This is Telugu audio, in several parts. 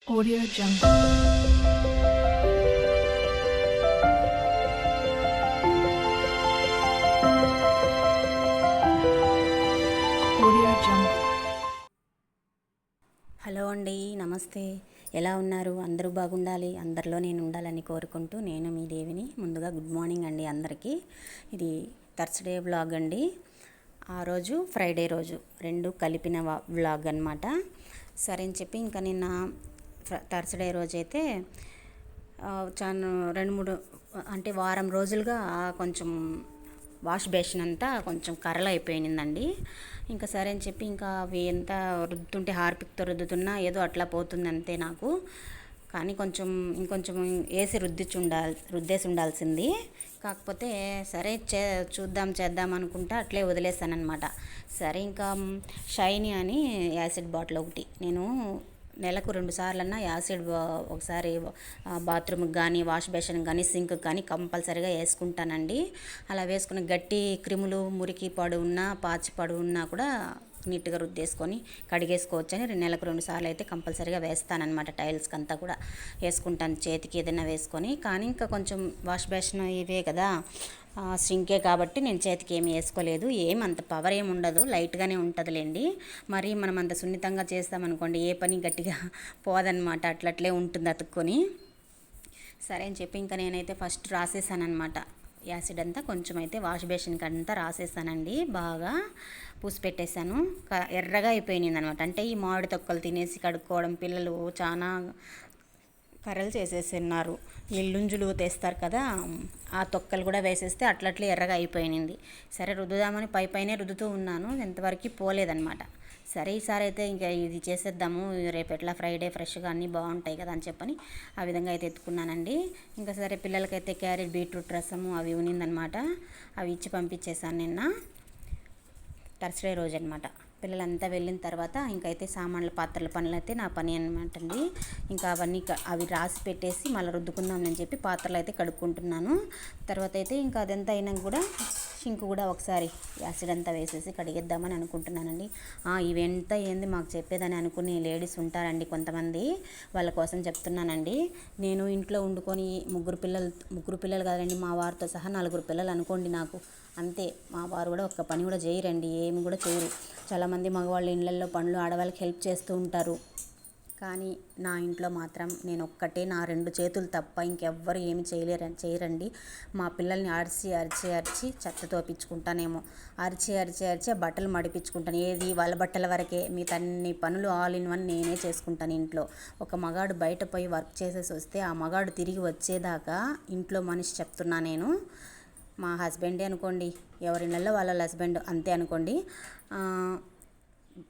Audio Jungle. Audio Jungle. Hello అండి, నమస్తే. ఎలా ఉన్నారు? అందరూ బాగుండాలి, అందరిలో నేను ఉండాలని కోరుకుంటూ నేను మీ దేవిని. ముందుగా గుడ్ మార్నింగ్ అండి అందరికీ. ఇది థర్స్డే వ్లాగ్ అండి. ఆ రోజు ఫ్రైడే రోజు రెండు కలిపిన వ్లాగ్ అనమాట. సరే అని చెప్పి ఇంకా నిన్న థర్స్డే రోజైతే చాలా 2-3 అంటే వారం రోజులుగా కొంచెం వాష్ బేసిన్ అంతా కొంచెం కర్రలు అయిపోయిందండి. ఇంకా సరే అని చెప్పి ఇంకా అవి ఎంత రుద్దుతుంటే హార్పిక్తో రుద్దుతున్నా ఏదో అట్లా పోతుంది అంతే నాకు. కానీ ఇంకొంచెం వేసి రుద్దేసి ఉండాల్సింది. కాకపోతే సరే చేద్దాం అనుకుంటా అట్లే వదిలేసాను అనమాట. సరే ఇంకా షైనీ అని యాసిడ్ బాటిల్ ఒకటి నేను నెలకు 2 సార్లన్నా యాసిడ్ ఒకసారి బాత్రూమ్కి కానీ వాష్ బేసిన్కి కానీ సింక్కి కానీ కంపల్సరీగా వేసుకుంటానండి. అలా వేసుకుని గట్టి క్రిములు మురికి పడు ఉన్నా పాచి పడు ఉన్నా కూడా నీట్గా రుద్దేసుకొని కడిగేసుకోవచ్చు అని నెలకు 2 సార్లు అయితే కంపల్సరీగా వేస్తానన్నమాట. టైల్స్కి అంతా కూడా వేసుకుంటాను, చేతికి ఏదైనా వేసుకొని. కానీ ఇంకా కొంచెం వాష్ బేసిన్ ఇవే కదా, సింకే కాబట్టి నేను చేతికి ఏమి వేసుకోలేదు. అంత పవర్ ఏమి ఉండదు, లైట్గానే ఉంటుందిలేండి. మరి మనం అంత సున్నితంగా చేస్తామనుకోండి ఏ పని గట్టిగా పోదన్నమాట, అట్లట్లే ఉంటుంది అతుక్కొని. సరే అని చెప్పి ఇంకా నేనైతే ఫస్ట్ రాసేసానమాట యాసిడ్ అంతా. కొంచెం అయితే వాష్ బేసిన్కి అంతా రాసేసానండి, బాగా పూసి పెట్టేశాను. ఎర్రగా అయిపోయింది అనమాట. అంటే ఈ మామిడి తొక్కలు తినేసి కడుక్కోవడం, పిల్లలు చాలా కర్రలు చేసేస్తున్నారు. ఎల్లుంజులు తెస్తారు కదా, ఆ తొక్కలు కూడా వేసేస్తే అట్లట్లే ఎర్రగా అయిపోయింది. సరే రుద్దుదామని పైనే రుద్దుతూ ఉన్నాను, ఎంతవరకు పోలేదన్నమాట. సరే ఈసారి అయితే ఇంకా ఇది చేసేద్దాము, రేపు ఎట్లా ఫ్రైడే ఫ్రెష్గా అన్నీ బాగుంటాయి కదా అని చెప్పని ఆ విధంగా అయితే ఎత్తుకున్నానండి. ఇంకా సరే పిల్లలకైతే క్యారెట్ బీట్రూట్ రసము అవి ఉన్నిందనమాట, అవి ఇచ్చి పంపించేశాను నిన్న థర్స్డే రోజు అనమాట. పిల్లలంతా వెళ్ళిన తర్వాత ఇంకైతే సామాన్ల పాత్రల పనులు అయితే నా పని అనమాట అండి. ఇంకా అవన్నీ అవి రాసి పెట్టేసి మళ్ళీ రుద్దుకుందామని చెప్పి పాత్రలు అయితే కడుక్కుంటున్నాను. తర్వాత అయితే ఇంకా అదంతా అయినా కూడా సింక్ కూడా ఒకసారి యాసిడ్ అంతా వేసేసి కడిగేద్దామని అనుకుంటున్నానండి. ఇవంతా ఏంది మాకు చెప్పేదని అనుకునే లేడీస్ ఉంటారండి కొంతమంది, వాళ్ళ కోసం చెప్తున్నానండి. నేను ఇంట్లో వండుకొని ముగ్గురు పిల్లలు కాదండి, మా వారితో సహా 4 పిల్లలు అనుకోండి నాకు. అంతే, మా వారు కూడా ఒక్క పని కూడా చేయరండి, ఏమి కూడా చేయరు. చాలామంది మగవాళ్ళు ఇళ్ళల్లో పనులు ఆడవాళ్ళకి హెల్ప్ చేస్తూ ఉంటారు. కానీ నా ఇంట్లో మాత్రం నేను ఒక్కటే, నా 2 చేతులు తప్ప ఇంకెవ్వరు ఏమి చేయరండి. మా పిల్లల్ని అరిచి చెత్త తోపించుకుంటానేమో, అరిచి బట్టలు మడిపించుకుంటాను. ఏది వాళ్ళ బట్టల వరకే, మిగతా పనులు ఆల్ ఇన్ వన్ నేనే చేసుకుంటాను ఇంట్లో. ఒక మగాడు బయట పోయి వర్క్ చేసేసి వస్తే ఆ మగాడు తిరిగి వచ్చేదాకా ఇంట్లో మనిషి చెప్తున్నా నేను. మా హస్బెండే అనుకోండి, ఎవరిళ్ళల్లో వాళ్ళ హస్బెండ్ అంతే అనుకోండి.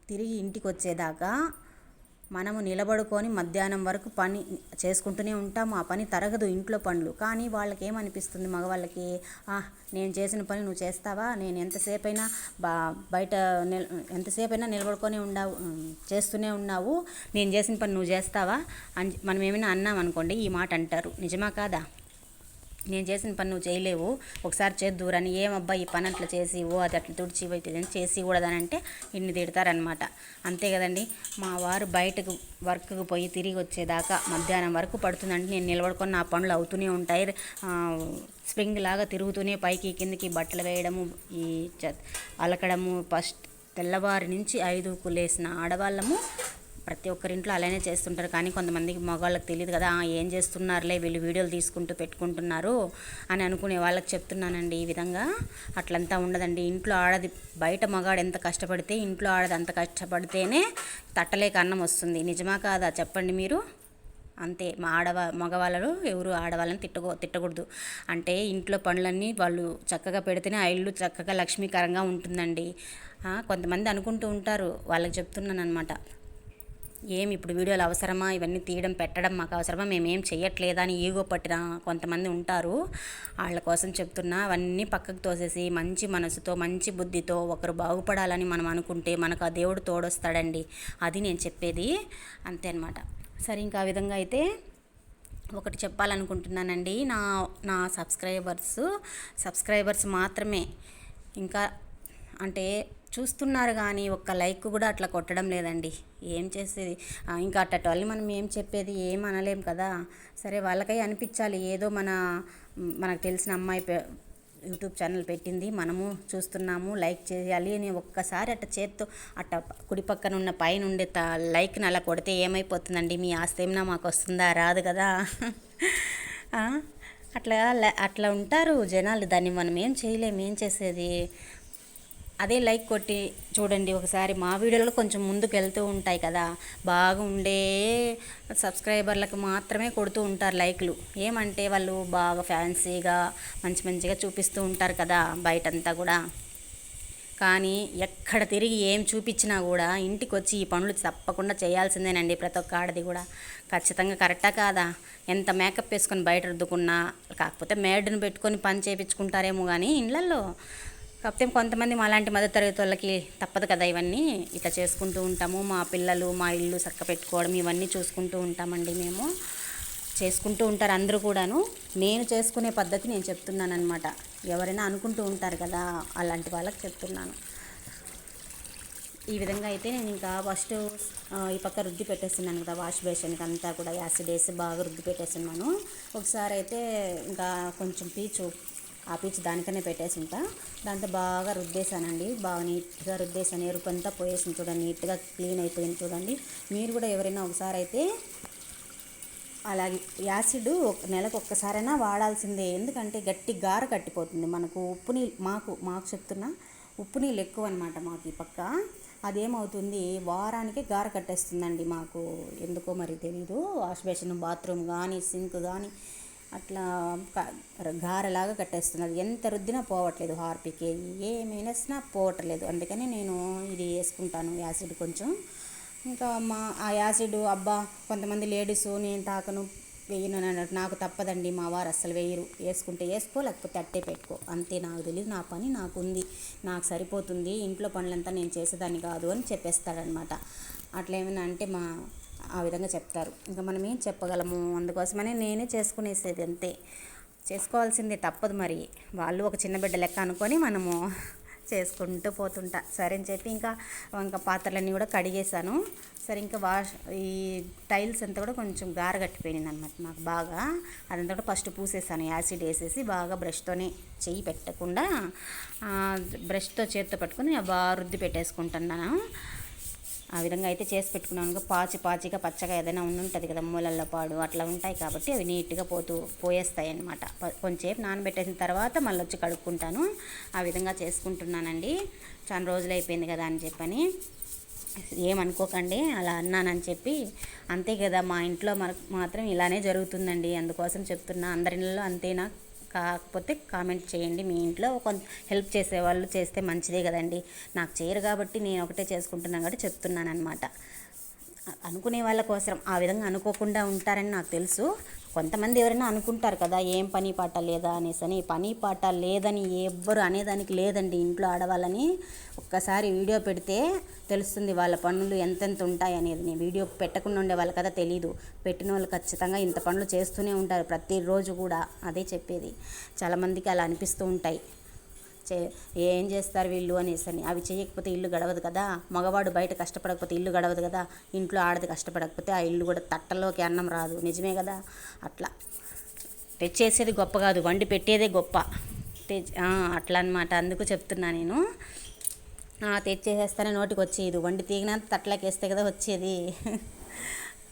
తిరిగి ఇంటికి వచ్చేదాకా మనము నిలబడుకొని మధ్యాహ్నం వరకు పని చేసుకుంటూనే ఉంటాము. ఆ పని తరగదు ఇంట్లో పనులు. కానీ వాళ్ళకి ఏమనిపిస్తుంది, మగవాళ్ళకి, నేను చేసిన పని నువ్వు చేస్తావా, నేను ఎంతసేపైనా బయట ఎంతసేపైనా నిలబడుకొని చేస్తూనే ఉన్నావు, నేను చేసిన పని నువ్వు చేస్తావా అని మనం ఏమైనా అన్నాం అనుకోండి, ఈ మాట అంటారు. నిజమా కాదా? నేను చేసిన పని నువ్వు చేయలేవు, ఒకసారి చేద్దురని. ఏమబ్బా ఈ పని అట్లా చేసి అది అట్లా తుడిచి చేసి కూడదని అంటే ఇన్ని తిడతారనమాట. అంతే కదండి. మా వారు బయటకు వర్క్కి పోయి తిరిగి వచ్చేదాకా మధ్యాహ్నం వరకు పడుతుందంటే నేను నిలబడుకొని నా పనులు అవుతూనే ఉంటాయి. స్ప్రింగ్ లాగా తిరుగుతూనే పైకి కిందకి బట్టలు వేయడము, ఈ అలకడము. ఫస్ట్ తెల్లవారి నుంచి 5కు లేసిన ఆడవాళ్ళము ప్రతి ఒక్కరింట్లో అలానే చేస్తుంటారు. కానీ కొంతమందికి మగవాళ్ళకి తెలియదు కదా, ఏం చేస్తున్నారులే వీళ్ళు వీడియోలు తీసుకుంటూ పెట్టుకుంటున్నారు అని అనుకునే వాళ్ళకి చెప్తున్నానండి. ఈ విధంగా అట్లంతా ఉండదండి. ఇంట్లో ఆడది, బయట మగాడు ఎంత కష్టపడితే ఇంట్లో ఆడది అంత కష్టపడితేనే తట్టలేక అన్నం వస్తుంది. నిజమా కాదా చెప్పండి మీరు? అంతే, మగవాళ్ళు ఎవరు ఆడవాళ్ళని తిట్టకూడదు. అంటే ఇంట్లో పనులన్నీ వాళ్ళు చక్కగా పెడితేనే ఆ ఇల్లు చక్కగా లక్ష్మీకరంగా ఉంటుందండి. కొంతమంది అనుకుంటూ ఉంటారు, వాళ్ళకి చెప్తున్నాను అనమాట. ఇప్పుడు వీడియోలు అవసరమా, ఇవన్నీ తీయడం పెట్టడం మాకు అవసరమా, మేమేం చెయ్యట్లేదా అని ఈగో పట్టిన కొంతమంది ఉంటారు. వాళ్ళ కోసం చెప్తున్నా, అవన్నీ పక్కకు తోసేసి మంచి మనసుతో మంచి బుద్ధితో ఒకరు బాగుపడాలని మనం అనుకుంటే మనకు ఆ దేవుడు తోడొస్తాడండి. అది నేను చెప్పేది, అంతే అనమాట. సరే, ఇంకా ఆ విధంగా అయితే ఒకటి చెప్పాలనుకుంటున్నానండి. నా సబ్స్క్రైబర్స్ మాత్రమే ఇంకా అంటే చూస్తున్నారు కానీ ఒక్క లైక్ కూడా అట్లా కొట్టడం లేదండి. ఏం చేసేది, ఇంకా అట్టటి వాళ్ళు మనం ఏం చెప్పేది, ఏం అనలేం కదా. సరే వాళ్ళకై అనిపించాలి, ఏదో మనకు తెలిసిన అమ్మాయి యూట్యూబ్ ఛానల్ పెట్టింది, మనము చూస్తున్నాము, లైక్ చేయాలి అని ఒక్కసారి అట్ట చేత్తో అట్ట కుడి పక్కన ఉన్న పైన ఉండే లైక్ని అలా కొడితే ఏమైపోతుందండి, మీ ఆస్తి ఏమన్నా మాకు వస్తుందా, రాదు కదా. అట్లా ఉంటారు జనాలు, దాన్ని మనం ఏం చేయలేం, ఏం చేసేది. అదే లైక్ కొట్టి చూడండి ఒకసారి, మా వీడియోలో కొంచెం ముందుకు వెళ్తూ ఉంటాయి కదా, బాగా ఉండే సబ్స్క్రైబర్లకు మాత్రమే కొడుతూ ఉంటారు లైక్లు. ఏమంటే వాళ్ళు బాగా ఫ్యాన్సీగా మంచిగా చూపిస్తూ ఉంటారు కదా బయటంతా కూడా. కానీ ఎక్కడ తిరిగి ఏం చూపించినా కూడా ఇంటికి వచ్చి ఈ పనులు తప్పకుండా చేయాల్సిందేనండి ప్రతి ఒక్క ఆడది కూడా. ఖచ్చితంగా కరెక్టా కాదా? ఎంత మేకప్ వేసుకొని బయట రుద్దుకున్నా, కాకపోతే మేడ్ని పెట్టుకొని పని చేయించుకుంటారేమో కానీ ఇళ్ళల్లో. కాకపోతే కొంతమంది మాలాంటి మధ్యతరగతి వాళ్ళకి తప్పదు కదా, ఇవన్నీ ఇట్లా చేసుకుంటూ ఉంటాము. మా పిల్లలు, మా ఇల్లు చక్క పెట్టుకోవడం ఇవన్నీ చూసుకుంటూ ఉంటామండి మేము. చేసుకుంటూ ఉంటారు అందరూ కూడాను. నేను చేసుకునే పద్ధతి నేను చెప్తున్నాను అనమాట. ఎవరైనా అనుకుంటూ ఉంటారు కదా, అలాంటి వాళ్ళకి చెప్తున్నాను. ఈ విధంగా అయితే నేను ఇంకా ఫస్ట్ ఈ పక్క రుద్ది పెట్టేస్తున్నాను కదా, వాష్ బేషన్కి అంతా కూడా యాసిడ్ వేసి బాగా రుద్ది పెట్టేస్తున్నాను. ఒకసారి అయితే ఇంకా కొంచెం ఆ పీచు దానికనే పెట్టేసి ఉంటా, దాంతో బాగా రుద్దేశానండి. బాగా నీట్గా రుద్దేశాను, ఎరుపంతా పోయేసింది చూడండి, నీట్గా క్లీన్ అయిపోయింది చూడండి. మీరు కూడా ఎవరైనా ఒకసారి అయితే అలాగే యాసిడ్ నెలకు ఒక్కసారైనా వాడాల్సిందే. ఎందుకంటే గట్టి గార కట్టిపోతుంది మనకు. మాకు చెప్తున్నా, ఉప్పు నీళ్ళు ఎక్కువ అనమాట మాకు ఈ పక్క. అదేమవుతుంది, వారానికి గార కట్టేస్తుందండి మాకు, ఎందుకో మరి తెలీదు. వాష్ బేసిన్, బాత్రూమ్ కానీ, సింక్ కానీ అట్లా గారెలాగా కట్టేస్తుంది. అది ఎంత రుద్దినా పోవట్లేదు, హార్పిక్ ఏమైనా పోవట్లేదు. అందుకని నేను ఇది వేసుకుంటాను యాసిడ్ కొంచెం. ఇంకా ఆ యాసిడ్ అబ్బా కొంతమంది లేడీసు నేను తాకను వేయను అని అన్నట్టు, నాకు తప్పదండి, మా వారు అస్సలు వేయరు. వేసుకుంటే వేసుకో, లేకపోతే అట్టే పెట్టుకో, అంతే. నాకు తెలియదు, నా పని నాకుంది, నాకు సరిపోతుంది, ఇంట్లో పనులంతా నేను చేసేదాన్ని కాదు అని చెప్పేస్తాడనమాట. అట్లా ఏమైనా అంటే ఆ విధంగా చెప్తారు. ఇంకా మనం ఏం చెప్పగలము, అందుకోసమనే నేనే చేసుకునేసేది అంతే. చేసుకోవాల్సిందే, తప్పదు మరి. వాళ్ళు ఒక చిన్న బిడ్డ లెక్క అనుకొని మనము చేసుకుంటూ పోతుంటా. సరే అని చెప్పి ఇంకా పాత్రలన్నీ కూడా కడిగేసాను. సరే ఇంకా ఈ టైల్స్ అంతా కూడా కొంచెం గార కట్టిపోయింది అనమాట నాకు బాగా. అదంతా కూడా ఫస్ట్ పూసేసాను యాసిడ్ వేసేసి, బాగా బ్రష్తోనే చెయ్యి పెట్టకుండా బ్రష్తో చేత్తో పట్టుకొని బాగా రుద్ది పెట్టేసుకుంటున్నాను. ఆ విధంగా అయితే చేసి పెట్టుకున్నాను. పాచిగా పచ్చగా ఏదైనా ఉంటుంది కదా, మూలల్లో పాడు అట్లా ఉంటాయి కాబట్టి అవి నీట్గా పోయేస్తాయి అన్నమాట. కొంచెంసేపు నానబెట్టేసిన తర్వాత మళ్ళీ వచ్చి కడుక్కుంటాను. ఆ విధంగా చేసుకుంటున్నానండి. చాలా రోజులు అయిపోయింది కదా అని చెప్పని ఏమనుకోకండి, అలా అన్నానని చెప్పి. అంతే కదా, మా ఇంట్లో మాత్రం ఇలానే జరుగుతుందండి, అందుకోసం చెప్తున్నా. అందరి ఇళ్ళలో అంతేనా కాకపోతే కామెంట్ చేయండి. మీ ఇంట్లో కొంత హెల్ప్ చేసేవాళ్ళు చేస్తే మంచిదే కదండి. నాకు చేయరు కాబట్టి నేను ఒకటే చేసుకుంటున్నాను కాబట్టి చెప్తున్నాను అనమాట. అనుకునే వాళ్ళ కోసం ఆ విధంగా అనుకోకుండా ఉంటారని నాకు తెలుసు. కొంతమంది ఎవరైనా అనుకుంటారు కదా, ఏం పని పాట లేదా అనేసి. పని పాట లేదని ఎవ్వరు అనేదానికి లేదండి ఇంట్లో ఆడవాళ్ళని. ఒక్కసారి వీడియో పెడితే తెలుస్తుంది వాళ్ళ పనులు ఎంతెంత ఉంటాయి అనేది. నేను వీడియో పెట్టకుండా ఉండే వాళ్ళ కదా తెలీదు, పెట్టిన వాళ్ళు ఖచ్చితంగా ఇంత పనులు చేస్తూనే ఉంటారు ప్రతిరోజు కూడా. అదే చెప్పేది, చాలామందికి అలా అనిపిస్తూ ఉంటాయి, ఏం చేస్తారు వీళ్ళు అనేసి. అవి చేయకపోతే ఇల్లు గడవదు కదా, మగవాడు బయట కష్టపడకపోతే ఇల్లు గడవదు కదా, ఇంట్లో ఆడది కష్టపడకపోతే ఆ ఇల్లు కూడా తట్టలోకి అన్నం రాదు, నిజమే కదా. అట్లా తెచ్చేసేది గొప్ప కాదు, వండి పెట్టేదే గొప్ప. అట్లా అనమాట. అందుకు చెప్తున్నా నేను. తెచ్చేసేస్తానే నోటికి వచ్చేది, వండి తీగినంత తట్టలోకి వేస్తే కదా వచ్చేది.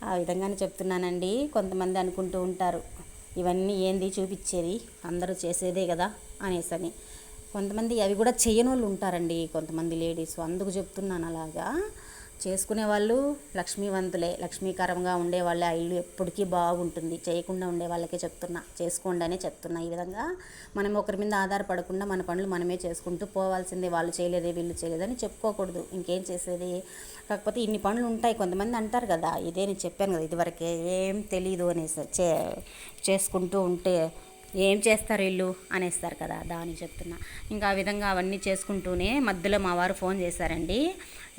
ఆ విధంగానే చెప్తున్నానండి. కొంతమంది అనుకుంటూ ఉంటారు, ఇవన్నీ ఏంది చూపించేది, అందరూ చేసేదే కదా అనేసి. కొంతమంది అవి కూడా చేయని వాళ్ళు ఉంటారండి, కొంతమంది లేడీస్. అందుకు చెప్తున్నాను. అలాగా చేసుకునే వాళ్ళు లక్ష్మీవంతులే, లక్ష్మీకరంగా ఉండేవాళ్ళే. ఆ ఇల్లు ఎప్పటికీ బాగుంటుంది. చేయకుండా ఉండే వాళ్ళకే చెప్తున్నా, చేసుకోండి అనే చెప్తున్నా. ఈ విధంగా మనం ఒకరి మీద ఆధారపడకుండా మన పనులు మనమే చేసుకుంటూ పోవాల్సిందే. వాళ్ళు చేయలేదే వీళ్ళు చేయలేదని చెప్పుకోకూడదు, ఇంకేం చేసేది. కాకపోతే ఇన్ని పనులు ఉంటాయి. కొంతమంది అంటారు కదా, ఇదే నేను చెప్పాను కదా ఇదివరకే, ఏం తెలీదు అనేసి చేసుకుంటూ ఉంటే ఏం చేస్తారు వీళ్ళు అనేస్తారు కదా, దానికి చెప్తున్నా. ఇంకా ఆ విధంగా అవన్నీ చేసుకుంటూనే మధ్యలో మా వారు ఫోన్ చేశారండి.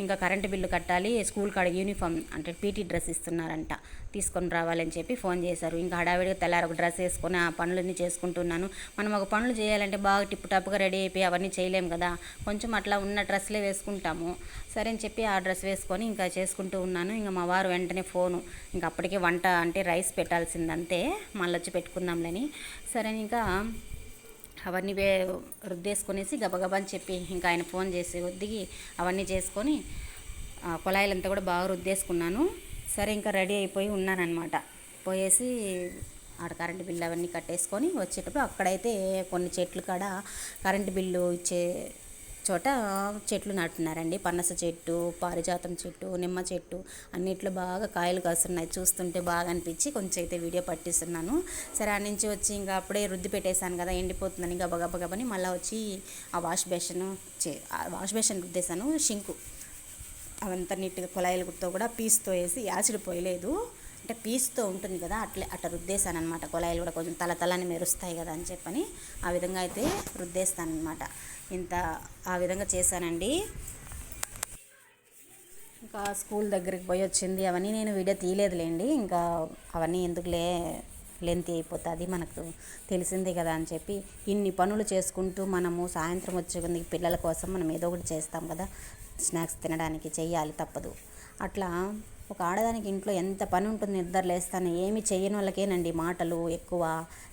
ఇంకా కరెంటు బిల్లు కట్టాలి, స్కూల్ కాడ యూనిఫామ్ అంటే పీటీ డ్రెస్ ఇస్తున్నారంట, తీసుకొని రావాలని చెప్పి ఫోన్ చేశారు. ఇంకా హడావిడిగా తెల్లారి ఒక డ్రెస్ వేసుకొని ఆ పనులన్నీ చేసుకుంటున్నాను. మనం ఒక పనులు చేయాలంటే బాగా టిప్ టాప్గా రెడీ అయిపోయి అవన్నీ చేయలేము కదా, కొంచెం అట్లా ఉన్న డ్రెస్లే వేసుకుంటాము. సరే అని చెప్పి ఆ డ్రెస్ వేసుకొని ఇంకా చేసుకుంటూ ఉన్నాను. ఇంకా మా వారు వెంటనే ఫోను, ఇంకా అప్పటికే వంట అంటే రైస్ పెట్టాల్సిందంతే, మళ్ళీ వచ్చి పెట్టుకుందాంలని. సరే ఇంకా అవన్నీ రుద్దేసుకొనేసి గబగబా అని చెప్పి ఇంకా ఆయన ఫోన్ చేసి దిగి అవన్నీ చేసుకొని కుళాయిలంతా కూడా బాగా రుద్దేసుకున్నాను. సరే ఇంకా రెడీ అయిపోయి ఉన్నానన్నమాట. పోయేసి ఆడ కరెంటు బిల్లు అవన్నీ కట్టేసుకొని వచ్చేటప్పుడు అక్కడైతే కొన్ని చెట్లు కాడ కరెంటు బిల్లు ఇచ్చే చోట చెట్లు నాటున్నారండి. పనస చెట్టు, పారిజాతం చెట్టు, నిమ్మ చెట్టు అన్నిట్లో బాగా కాయలు కాస్తున్నాయి. చూస్తుంటే బాగా అనిపించి కొంచెం అయితే వీడియో పట్టిస్తున్నాను. సరే ఆ నుంచి వచ్చి ఇంకా అప్పుడే రుద్ది పెట్టేశాను కదా, ఎండిపోతుందని గబగబని మళ్ళీ వచ్చి ఆ వాష్ బేషన్ రుద్దేశాను. షింకు అవంతా నీట్గా కుళాయిలతో కూడా పీస్తో వేసి, యాసిడ్ పోయలేదు అంటే పీస్తో ఉంటుంది కదా, అట్లా రుద్దేశాను అనమాట. కుళాయిలు కూడా కొంచెం తలని మెరుస్తాయి కదా అని చెప్పని ఆ విధంగా అయితే రుద్దేస్తాను అనమాట. ఆ విధంగా చేశానండి. ఇంకా స్కూల్ దగ్గరికి పోయి వచ్చింది, అవన్నీ నేను వీడియో తీయలేదులేండి. ఇంకా అవన్నీ ఎందుకులే, లెంత్ అయిపోతుంది, మనకు తెలిసిందే కదా అని చెప్పి ఇన్ని పనులు చేసుకుంటూ మనము సాయంత్రం వచ్చే పిల్లల కోసం మనం ఏదో ఒకటి చేస్తాం కదా, స్నాక్స్ తినడానికి చెయ్యాలి, తప్పదు. అట్లా ఒక ఆడదానికి ఇంట్లో ఎంత పని ఉంటుంది, నిద్ర లేస్తాను. ఏమి చేయని వాళ్ళకేనండి మాటలు ఎక్కువ,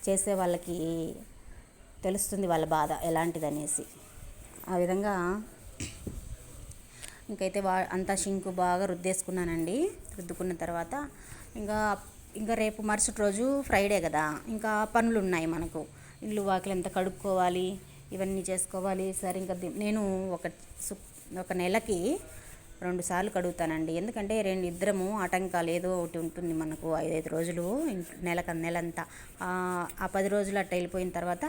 చేసే వాళ్ళకి తెలుస్తుంది వాళ్ళ బాధ ఎలాంటిదనేసి. ఆ విధంగా ఇంకైతే అంతా షింకు బాగా రుద్దేసుకున్నానండి. రుద్దుకున్న తర్వాత ఇంకా రేపు మరుసటి రోజు ఫ్రైడే కదా, ఇంకా పనులు ఉన్నాయి మనకు. ఇల్లు వాకిలి ఎంత కడుక్కోవాలి, ఇవన్నీ చేసుకోవాలి. సరే ఇంకా నేను ఒక నెలకి 2 సార్లు కడుగుతానండి. ఎందుకంటే ఇద్దరము ఆటంకాలు ఏదో ఒకటి ఉంటుంది మనకు. 5 రోజులు నెలంతా ఆ 10 రోజులు అట్ట వెళ్ళిపోయిన తర్వాత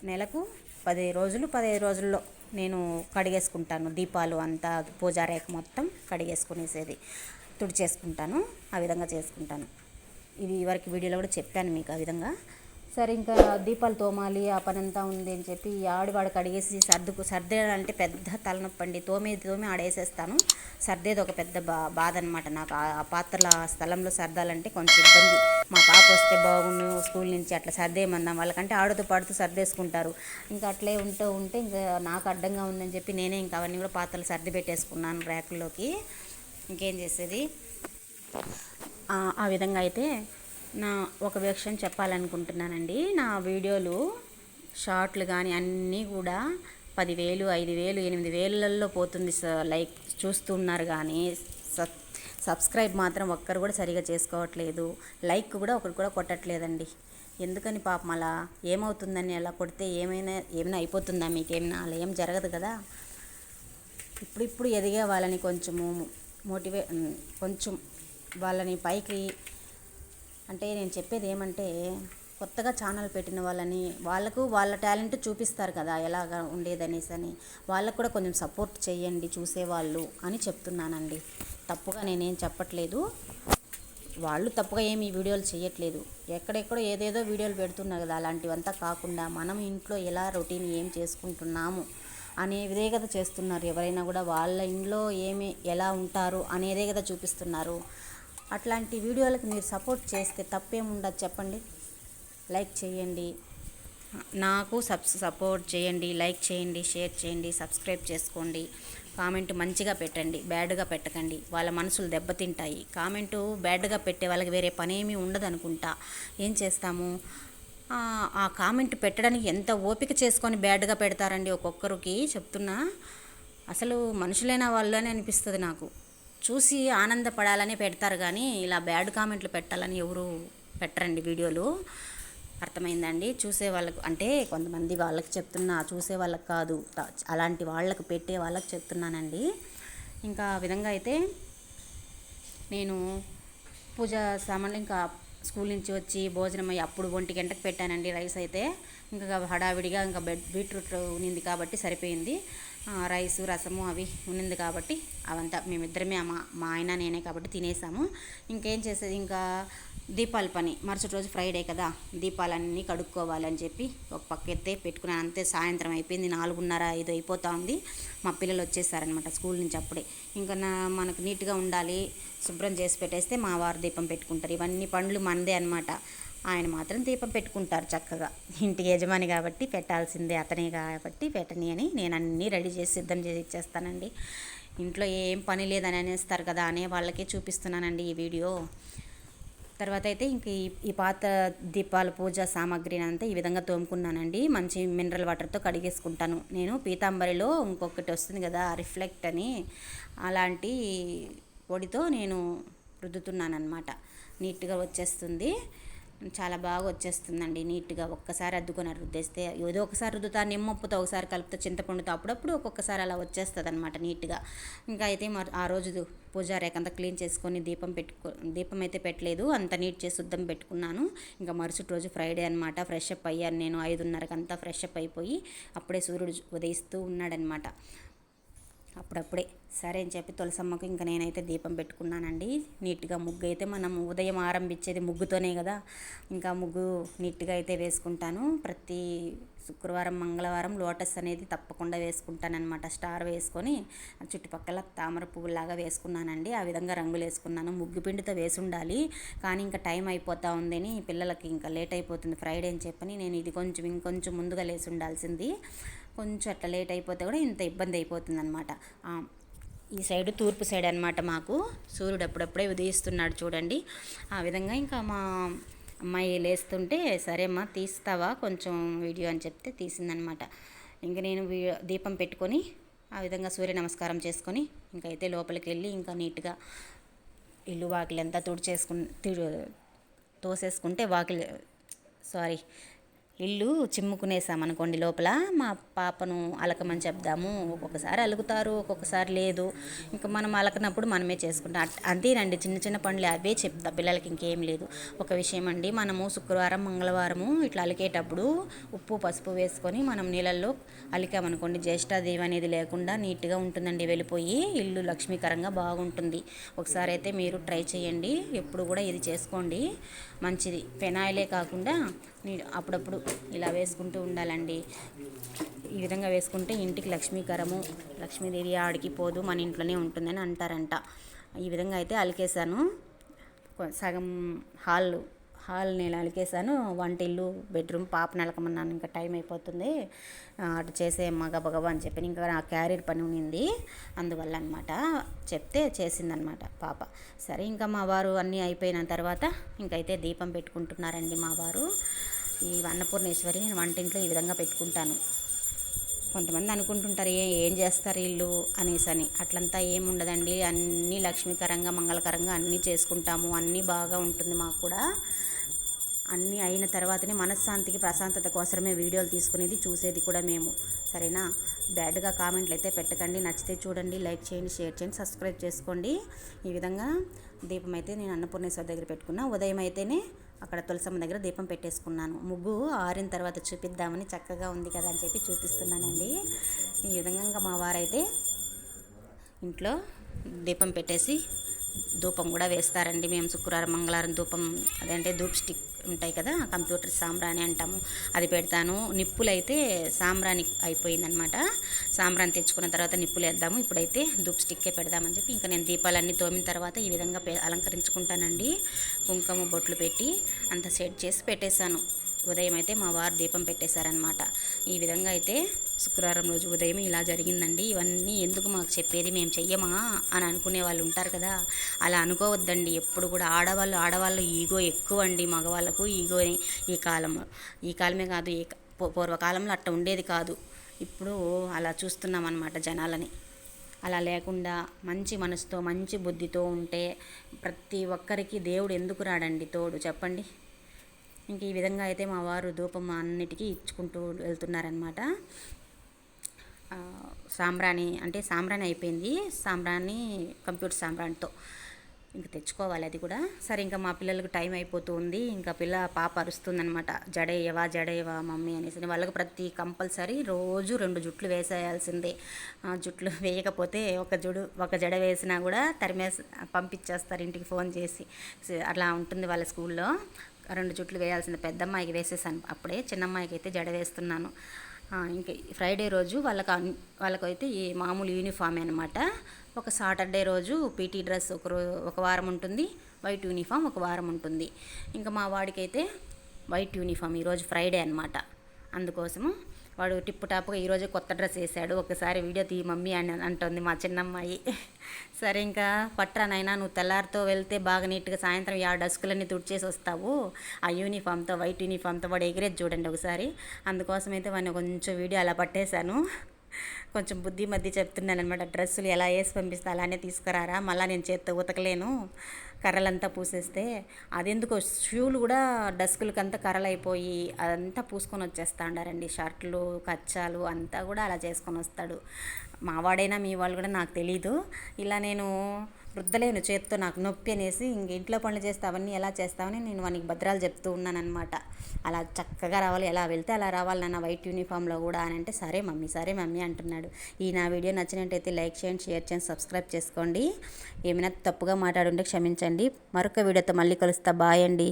నెలకు 15 రోజులు, 15 రోజుల్లో నేను కడిగేసుకుంటాను. దీపాలు అంతా, పూజా రేఖ మొత్తం కడిగేసుకునేసేది, తుడిచేసుకుంటాను. ఆ విధంగా చేసుకుంటాను. ఇది వరకు వీడియోలో కూడా చెప్పాను మీకు ఆ విధంగా. సరే ఇంకా దీపాలు తోమాలి, ఆ పని అంతా ఉంది అని చెప్పి ఆడివాడు కడిగేసి సర్దేయాలంటే పెద్ద తలనొప్పి అండి. తోమి ఆడేసేస్తాను. సర్దేది ఒక పెద్ద బాధ అనమాట నాకు. ఆ పాత్రల స్థలంలో సర్దాలంటే కొంచెం ఇబ్బంది. మా పాప వస్తే బాగుండు స్కూల్ నుంచి, అట్లా సర్దేయమందాం వాళ్ళకంటే ఆడుతూ పాడుతూ సర్దేసుకుంటారు. ఇంకా అట్లే ఉంటే ఇంకా నాకు అడ్డంగా ఉందని చెప్పి నేనే ఇంకా అవన్నీ కూడా పాత్రలు సర్ది పెట్టేసుకున్నాను ర్యాకుల్లోకి. ఇంకేం చేసేది. ఆ విధంగా అయితే ఒక విషయం చెప్పాలనుకుంటున్నానండి. నా వీడియోలు షార్ట్లు కానీ అన్నీ కూడా 10,000, 5,000, 8,000లలో పోతుంది లైక్ చూస్తున్నారు, కానీ సబ్స్క్రైబ్ మాత్రం ఒక్కరు కూడా సరిగా చేసుకోవట్లేదు. లైక్ కూడా ఒకరు కూడా కొట్టట్లేదండి. ఎందుకని పాపం అలా ఏమవుతుందని, అలా కొడితే ఏమైనా అయిపోతుందా మీకేమైనా? అలా ఏం జరగదు కదా. ఇప్పుడు ఎదిగే వాళ్ళని కొంచెం వాళ్ళని పైకి, అంటే నేను చెప్పేది ఏమంటే, కొత్తగా ఛానల్ పెట్టిన వాళ్ళ టాలెంట్ చూపిస్తారు కదా ఎలాగా ఉండేదనేసి అని, వాళ్ళకు కూడా కొంచెం సపోర్ట్ చేయండి చూసేవాళ్ళు అని చెప్తున్నానండి. తప్పుగా నేనేం చెప్పట్లేదు, వాళ్ళు తప్పుగా ఏమి వీడియోలు చేయట్లేదు. ఎక్కడెక్కడో ఏదేదో వీడియోలు పెడుతున్నారు కదా, అలాంటివంతా కాకుండా మనం ఇంట్లో ఎలా రొటీన్ ఏం చేసుకుంటున్నాము అనేదే కదా చేస్తున్నారు. ఎవరైనా కూడా వాళ్ళ ఇంట్లో ఎలా ఉంటారు అనేదే కదా చూపిస్తున్నారు. అట్లాంటి వీడియోలకు మీరు సపోర్ట్ చేస్తే తప్పేముండదు చెప్పండి. లైక్ చేయండి, నాకు సపోర్ట్ చేయండి, లైక్ చేయండి, షేర్ చేయండి, సబ్స్క్రైబ్ చేసుకోండి. కామెంట్ మంచిగా పెట్టండి, బ్యాడ్గా పెట్టకండి. వాళ్ళ మనసులు దెబ్బతింటాయి. కామెంటు బ్యాడ్గా పెట్టే వాళ్ళకి వేరే పనేమీ ఉండదు అనుకుంటా. ఏం చేస్తాము, ఆ కామెంట్ పెట్టడానికి ఎంత ఓపిక చేసుకొని బ్యాడ్గా పెడతారండి ఒక్కొక్కరికి చెప్తున్నా. అసలు మనుషులైన వాళ్ళని అనిపిస్తుంది నాకు. చూసి ఆనందపడాలని పెడతారు, కానీ ఇలా బ్యాడ్ కామెంట్లు పెట్టాలని ఎవరు పెట్టరండి వీడియోలు. అర్థమైందండి. చూసే వాళ్ళకు అంటే కొంతమంది వాళ్ళకి చెప్తున్నా, చూసే వాళ్ళకి కాదు, అలాంటి వాళ్ళకు పెట్టే వాళ్ళకి చెప్తున్నానండి. ఇంకా ఆ విధంగా అయితే నేను పూజ సామాన్లు ఇంకా స్కూల్ నుంచి వచ్చి భోజనం అయ్యి అప్పుడు 1 గంటకు పెట్టానండి రైస్ అయితే. ఇంకా హడావిడిగా ఇంకా బీట్రూట్ ఉన్నింది కాబట్టి సరిపోయింది. రైసు రసము అవి ఉన్నింది కాబట్టి అవంతా మేమిద్దరమే మా ఆయన నేనే కాబట్టి తినేసాము. ఇంకేం చేసేది, ఇంకా దీపాల పని మరుసటి రోజు ఫ్రైడే కదా, దీపాలన్నీ కడుక్కోవాలని చెప్పి ఒక పక్క ఎత్తే పెట్టుకున్నాను. అంతే సాయంత్రం అయిపోయింది, 4:30-5 అయిపోతూ ఉంది. మా పిల్లలు వచ్చేసారనమాట స్కూల్ నుంచి అప్పుడే. ఇంకా మనకు నీట్గా ఉండాలి, శుభ్రం చేసి పెట్టేస్తే మా వారు దీపం పెట్టుకుంటారు. ఇవన్నీ పండ్లు మనదే అనమాట. ఆయన మాత్రం దీపం పెట్టుకుంటారు చక్కగా. ఇంటికి యజమాని కాబట్టి పెట్టాల్సిందే అతనే కాబట్టి పెట్టని అని నేను అన్నీ రెడీ చేసి సిద్ధం చేసి ఇచ్చేస్తానండి. ఇంట్లో ఏం పని లేదని అనేస్తారు కదా, అనే వాళ్ళకే చూపిస్తున్నానండి ఈ వీడియో. తర్వాత అయితే ఇంక ఈ పాత దీపాల పూజ సామాగ్రిని అంతా ఈ విధంగా తోముకున్నానండి. మంచి మినరల్ వాటర్తో కడిగేసుకుంటాను. నేను పీతాంబరిలో ఇంకొకటి వస్తుంది కదా రిఫ్లెక్ట్ అని, అలాంటి పొడితో నేను రుద్దుతున్నాను అనమాట. నీట్గా వచ్చేస్తుంది, చాలా బాగా వచ్చేస్తుందండి నీట్గా. ఒక్కసారి అద్దుకొని రుద్దేస్తే ఏదో ఒకసారి రుద్దుతా, నిమ్మప్పుతో ఒకసారి కలుపుతా, చింతపండుతో అప్పుడప్పుడు ఒక్కొక్కసారి అలా వచ్చేస్తుంది అనమాట నీట్గా. ఇంకా అయితే ఆ రోజు పూజా రేకంతా క్లీన్ చేసుకొని దీపం అయితే పెట్టలేదు, అంత నీట్ చేసి శుద్ధం పెట్టుకున్నాను. ఇంకా మరుసటి రోజు ఫ్రైడే అనమాట. ఫ్రెష్ అప్ అయ్యాను నేను 5:30కి అంతా ఫ్రెష్ అప్ అయిపోయి, అప్పుడే సూర్యుడు ఉదయిస్తూ ఉన్నాడనమాట. అప్పుడప్పుడే సరే అని చెప్పి తులసమ్మకు ఇంకా నేనైతే దీపం పెట్టుకున్నానండి. నీట్గా ముగ్గు అయితే మనం ఉదయం ఆరంభించేది ముగ్గుతోనే కదా, ఇంకా ముగ్గు నీట్గా అయితే వేసుకుంటాను. ప్రతి శుక్రవారం మంగళవారం లోటస్ అనేది తప్పకుండా వేసుకుంటానమాట. స్టార్ వేసుకొని చుట్టుపక్కల తామర పువ్వులాగా వేసుకున్నానండి. ఆ విధంగా రంగులు వేసుకున్నాను. ముగ్గు పిండితో వేసి ఉండాలి, కానీ ఇంకా టైం అయిపోతూ ఉందని పిల్లలకి ఇంకా లేట్ అయిపోతుంది ఫ్రైడే అని చెప్పని నేను ఇది ఇంకొంచెం ముందుగా లేసి ఉండాల్సింది. కొంచెం అట్లా లేట్ అయిపోతే కూడా ఇంత ఇబ్బంది అయిపోతుంది అనమాట. ఈ సైడు తూర్పు సైడ్ అనమాట మాకు. సూర్యుడు అప్పుడప్పుడే ఉదయిస్తున్నాడు చూడండి. ఆ విధంగా ఇంకా మా అమ్మాయి లేస్తుంటే సరే అమ్మా తీస్తావా కొంచెం వీడియో అని చెప్తే తీసిందనమాట. ఇంక నేను దీపం పెట్టుకొని ఆ విధంగా సూర్య నమస్కారం చేసుకొని ఇంకైతే లోపలికి వెళ్ళి ఇంకా నీట్గా ఇల్లు వాకిలి అంతా తోసేసుకుంటే ఇల్లు చిమ్ముకునేసామనుకోండి లోపల. మా పాపను అలకమని చెప్దాము. ఒక్కొక్కసారి అలుగుతారు, ఒక్కొక్కసారి లేదు. ఇంకా మనం అలకనప్పుడు మనమే చేసుకుంటాం. అంతేనండి, చిన్న చిన్న పనులు అవే చెప్తా పిల్లలకి, ఇంకేం లేదు. ఒక విషయం అండి, మనము శుక్రవారం మంగళవారము ఇట్లా అలికేటప్పుడు ఉప్పు పసుపు వేసుకొని మనం నీళ్ళల్లో అలికామనుకోండి, జ్యేష్ఠాదేవి అనేది లేకుండా నీట్గా ఉంటుందండి. వెళ్ళిపోయి ఇల్లు లక్ష్మీకరంగా బాగుంటుంది. ఒకసారి అయితే మీరు ట్రై చేయండి, ఎప్పుడు కూడా ఇది చేసుకోండి, మంచిది. ఫెనాయిలే కాకుండా అప్పుడప్పుడు ఇలా వేసుకుంటూ ఉండాలండి. ఈ విధంగా వేసుకుంటే ఇంటికి లక్ష్మీకరము, లక్ష్మీదేవి ఆడికి పోదు, మన ఇంట్లోనే ఉంటుందని అంటారంట. ఈ విధంగా అయితే అలికేసాను. సగం హాల్ నేను అలికేసాను. వంటిల్లు బెడ్రూమ్ పాపను అలకమన్నాను. ఇంకా టైం అయిపోతుంది అటు చేసే గబగబ అని చెప్పి ఇంకా నా క్యారియర్ పని ఉన్నింది, అందువల్ల అనమాట చెప్తే చేసిందనమాట పాప. సరే ఇంకా మా వారు అన్నీ అయిపోయిన తర్వాత ఇంకైతే దీపం పెట్టుకుంటున్నారండి మా వారు. ఈ అన్నపూర్ణేశ్వరి నేను వంటింట్లో ఈ విధంగా పెట్టుకుంటాను. కొంతమంది అనుకుంటుంటారు ఏం చేస్తారు వీళ్ళు అనేసని. అట్లంతా ఏముండదండి, అన్నీ లక్ష్మీకరంగా మంగళకరంగా అన్నీ చేసుకుంటాము. అన్నీ బాగా ఉంటుంది మాకు కూడా. అన్నీ అయిన తర్వాతనే మనశ్శాంతికి ప్రశాంతత కోసమే వీడియోలు తీసుకునేది, చూసేది కూడా మేము. సరేనా? బ్యాడ్గా కామెంట్లు అయితే పెట్టకండి. నచ్చితే చూడండి, లైక్ చేయండి, షేర్ చేయండి, సబ్స్క్రైబ్ చేసుకోండి. ఈ విధంగా దీపం అయితే నేను అన్నపూర్ణేశ్వరి దగ్గర పెట్టుకున్నా. ఉదయం అయితేనే అక్కడ తులసమ్మ దగ్గర దీపం పెట్టేసుకున్నాను. ముగ్గు ఆరిన తర్వాత చూపిద్దామని, చక్కగా ఉంది కదా అని చెప్పి చూపిస్తున్నానండి. ఈ విధంగా ఇంకా మా వారైతే ఇంట్లో దీపం పెట్టేసి ధూపం కూడా వేస్తారండి. మేము శుక్రవారం మంగళవారం ధూపం అదంటే ధూప్ స్టిక్ ఉంటాయి కదా, కంప్యూటర్ సాంబ్రాణి అంటాము, అది పెడతాను. నిప్పులైతే సాంబ్రాణి అయిపోయిందనమాట. సాంబ్రాణి తెచ్చుకున్న తర్వాత నిప్పులు వేద్దాము, ఇప్పుడైతే ధూప్ స్టిక్కే పెడదామని చెప్పి ఇంకా నేను దీపాలన్నీ తోమిన తర్వాత ఈ విధంగా అలంకరించుకుంటానండి. కుంకుమ బొట్లు పెట్టి అంత సెట్ చేసి పెట్టేశాను. ఉదయం అయితే మా వారు దీపం పెట్టేశారనమాట. ఈ విధంగా అయితే శుక్రవారం రోజు ఉదయం ఇలా జరిగిందండి. ఇవన్నీ ఎందుకు మాకు చెప్పేది, మేము చెయ్యమా అని అనుకునే వాళ్ళు ఉంటారు కదా, అలా అనుకోవద్దండి. ఎప్పుడు కూడా ఆడవాళ్ళు ఈగో ఎక్కువ అండి, మగవాళ్ళకు ఈగోని. ఈ కాలమే కాదు, పూర్వకాలంలో అట్ట ఉండేది కాదు. ఇప్పుడు అలా చూస్తున్నాం అన్నమాట జనాలని. అలా లేకుండా మంచి మనసుతో మంచి బుద్ధితో ఉంటే ప్రతి ఒక్కరికి దేవుడు ఎందుకు రాడండి తోడు, చెప్పండి. ఇంక ఈ విధంగా అయితే మా వారు ధూపం అన్నిటికీ ఇచ్చుకుంటూ వెళ్తున్నారనమాట. సాంబ్రాణి అయిపోయింది, సాంబ్రాణి కంప్యూటర్ సాంబ్రాణితో ఇంకా తెచ్చుకోవాలి అది కూడా. సరే ఇంకా మా పిల్లలకు టైం అయిపోతుంది, ఇంకా పాప అరుస్తుందనమాట, జడేయవా మమ్మీ అనేసి. వాళ్ళకి ప్రతి కంపల్సరీ రోజు 2 జుట్లు వేసేయాల్సిందే. జుట్లు వేయకపోతే ఒక జడ వేసినా కూడా పంపించేస్తారు ఇంటికి ఫోన్ చేసి. అట్లా ఉంటుంది వాళ్ళ స్కూల్లో. 2 జుట్లు వేయాల్సిందే. పెద్ద అమ్మాయికి వేసేసాను అప్పుడే, చిన్న అమ్మాయికి అయితే జడ వేస్తున్నాను. ఇంకా ఫ్రైడే రోజు వాళ్ళకైతే ఈ మామూలు యూనిఫామే అనమాట. ఒక సాటర్డే రోజు పీటీ డ్రెస్ ఒక వారం ఉంటుంది, వైట్ యూనిఫామ్ ఒక వారం ఉంటుంది. ఇంకా మా వాడికైతే వైట్ యూనిఫామ్ ఈరోజు ఫ్రైడే అనమాట. అందుకోసము వాడు టిప్పు టాప్గా ఈరోజు కొత్త డ్రెస్ వేసాడు. ఒకసారి వీడియో తీ మమ్మీ అని అంటుంది మా చిన్నమ్మాయి. సరే ఇంకా పట్రా నాయనా, నువ్వు తెల్లారితో వెళ్తే బాగా నీట్గా సాయంత్రం ఆ డస్కులన్నీ తుడిచేసి వస్తావు ఆ యూనిఫామ్తో, వైట్ యూనిఫామ్తో. వాడు ఎగిరేది చూడండి ఒకసారి. అందుకోసమైతే వాడిని కొంచెం వీడియో అలా పట్టేశాను. కొంచెం బుద్ధి మధ్య చెప్తున్నాను అనమాట. డ్రెస్సులు ఎలా వేసి పంపిస్తే అలానే తీసుకురారా, మళ్ళీ నేను చేత్తో ఉతకలేను కర్రలంతా పూసేస్తే. అదెందుకో షూలు కూడా డస్కులకంతా కర్రలు అయిపోయి అదంతా పూసుకొని వచ్చేస్తా ఉండారండి. షర్ట్లు కచ్చాలు అంతా కూడా అలా చేసుకొని వస్తాడు. మావాడైనా మీ వాళ్ళు కూడా నాకు తెలీదు. ఇలా నేను రుద్దలేను చేత్తో, నాకు నొప్పి అనేసి ఇంక ఇంట్లో పనులు చేస్తే అవన్నీ ఎలా చేస్తామని నేను వానికి భద్రాలు చెప్తూ ఉన్నాను అనమాట. అలా చక్కగా రావాలి, ఎలా వెళ్తే అలా రావాలి నాన్న వైట్ యూనిఫామ్లో కూడా అని అంటే సరే మమ్మీ అంటున్నాడు. నా వీడియో నచ్చినట్టయితే లైక్ చేయండి, షేర్ చేయండి, సబ్స్క్రైబ్ చేసుకోండి. ఏమైనా తప్పుగా మాట్లాడుంటే క్షమించండి. మరొక వీడియోతో మళ్ళీ కలుస్తా. బాయ్ అండి.